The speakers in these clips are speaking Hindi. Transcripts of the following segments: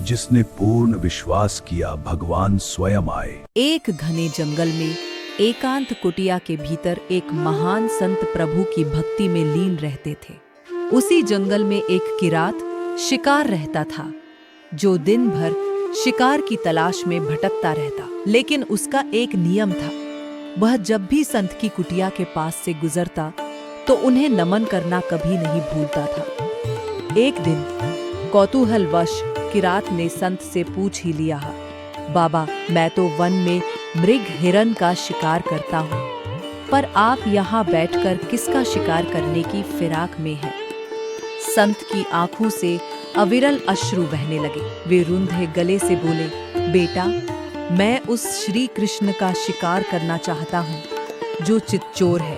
जिसने पूर्ण विश्वास किया भगवान स्वयं आए। एक घने जंगल में एकांत कुटिया के भीतर एक महान संत प्रभु की भक्ति में लीन रहते थे। उसी जंगल में एक किरात शिकार रहता था, जो दिन भर शिकार की तलाश में भटकता रहता। लेकिन उसका एक नियम था, वह जब भी संत की कुटिया के पास से गुजरता तो उन्हें नमन करना कभी नहीं भूलता था। एक दिन कौतूहलवश किरात ने संत से पूछ ही लिया, बाबा, मैं तो वन में मृग हिरन का शिकार करता हूँ, पर आप यहाँ बैठकर किसका शिकार करने की फिराक में हैं? संत की आंखों से अविरल अश्रु बहने लगे। वे रुंधे गले से बोले, बेटा, मैं उस श्री कृष्ण का शिकार करना चाहता हूँ जो चितचोर है।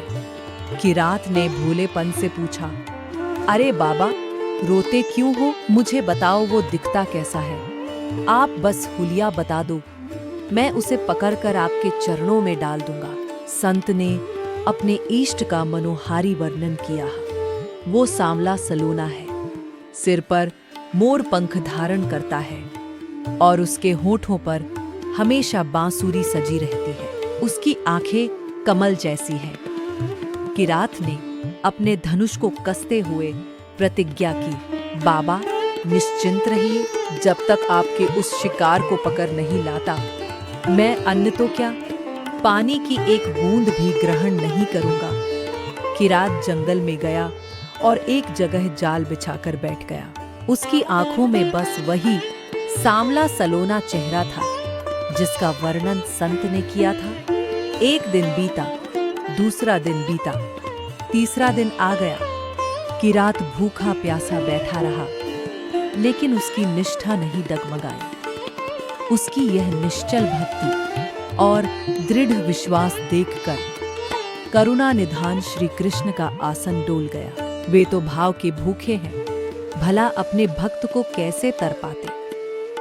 किरात ने भोलेपन से पूछा, अरे बाबा, रोते क्यों हो? मुझे बताओ वो दिखता कैसा है? आप बस हुलिया बता दो, मैं उसे पकड़कर आपके चरणों में डाल दूंगा। संत ने अपने इष्ट का मनोहारी वर्णन किया। वो सांवला सलोना है, सिर पर मोर पंख धारण करता है और उसके होठों पर हमेशा बांसुरी सजी रहती है। उसकी आंखें कमल जैसी हैं। किरात ने अपने धनुष को कसते हुए प्रतिज्ञा की, बाबा, निश्चिंत रहिए, जब तक आपके उस शिकार को पकड़ नहीं लाता, मैं अन्न तो क्या, पानी की एक बूंद भी ग्रहण नहीं करूंगा। किरात जंगल में गया और एक जगह जाल बिछाकर बैठ गया। उसकी आंखों में बस वही सांवला सलोना चेहरा था जिसका वर्णन संत ने किया था। एक दिन बीता, दूसरा दिन बीता, तीसरा दिन आ गया। किरात भूखा प्यासा बैठा रहा, लेकिन उसकी निष्ठा नहीं डगमगाई। उसकी यह निश्चल भक्ति और दृढ़ विश्वास देखकर करुणा निधान श्री कृष्ण का आसन डोल गया। वे तो भाव के भूखे हैं, भला अपने भक्त को कैसे तर पाते?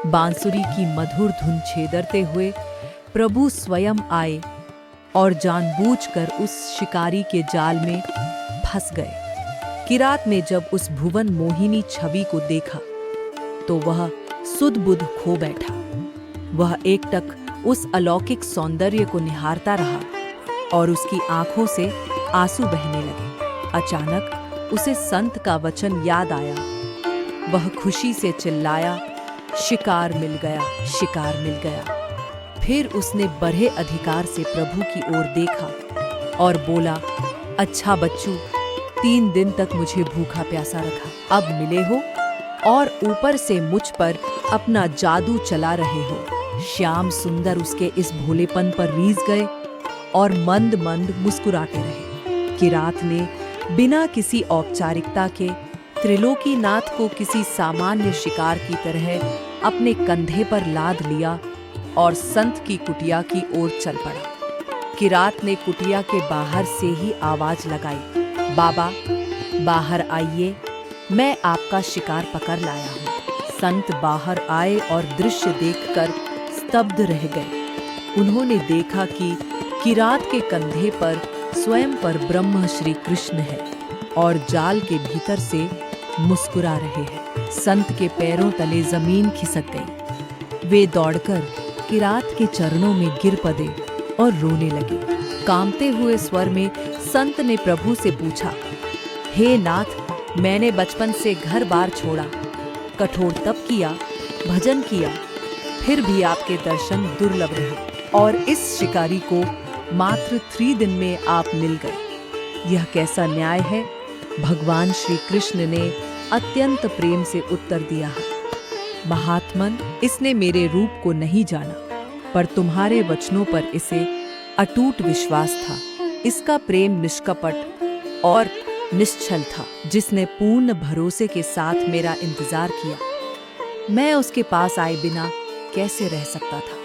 बांसुरी की मधुर धुन छेदरते हुए प्रभु स्वयं आए और जानबूझकर उस शिकारी के जाल में फंस गए। किरात ने जब उस भुवन मोहिनी छवि को देखा तो वह सुध-बुध खो बैठा। वह एकटक उस अलौकिक सौंदर्य को निहारता रहा और उसकी आंखों से आंसू बहने लगे। अचानक उसे संत का वचन याद आया। वह खुशी से चिल्लाया, शिकार मिल गया, शिकार मिल गया। फिर उसने बड़े अधिकार से प्रभु की ओर देखा और बोला, अच्छा बच्चू, 3 दिन तक मुझे भूखा प्यासा रखा, अब मिले हो और ऊपर से मुझ पर अपना जादू चला रहे हो। श्याम सुंदर उसके इस भोलेपन पर रीझ गए और मंद मंद मुस्कुराते रहे। किरात ने बिना किसी औपचारिकता के त्रिलोकीनाथ को किसी सामान्य शिकार की तरह अपने कंधे पर लाद लिया और संत की कुटिया की ओर चल पड़ा। किरात ने कुटिया के बाहर से ही आवाज लगाई, बाबा, बाहर आइए, मैं आपका शिकार पकड़ लाया हूँ। संत बाहर आए और दृश्य देखकर स्तब्ध रह गए। उन्होंने देखा कि किरात के कंधे पर स्वयं पर ब्रह्म श्री कृष्ण है और जाल के भीतर से मुस्कुरा रहे हैं। संत के पैरों तले जमीन खिसक गई। वे दौड़कर किरात के चरणों में गिर पड़े और रोने लगे। कांपते हुए स्वर में संत ने प्रभु से पूछा, हे नाथ, मैंने बचपन से घर बार छोड़ा, कठोर तप किया, भजन किया, फिर भी आपके दर्शन दुर्लभ रहे और इस शिकारी को मात्र 3 दिन में आप मिल गए। यह कैसा न्याय है? भगवान श्री कृष्ण ने अत्यंत प्रेम से उत्तर दिया, महात्मन, इसने मेरे रूप को नहीं जाना, पर तुम्हारे वचनों पर इसे अटूट विश्वास था। इसका प्रेम निष्कपट और निश्चल था, जिसने पूर्ण भरोसे के साथ मेरा इंतजार किया। मैं उसके पास आए बिना कैसे रह सकता था?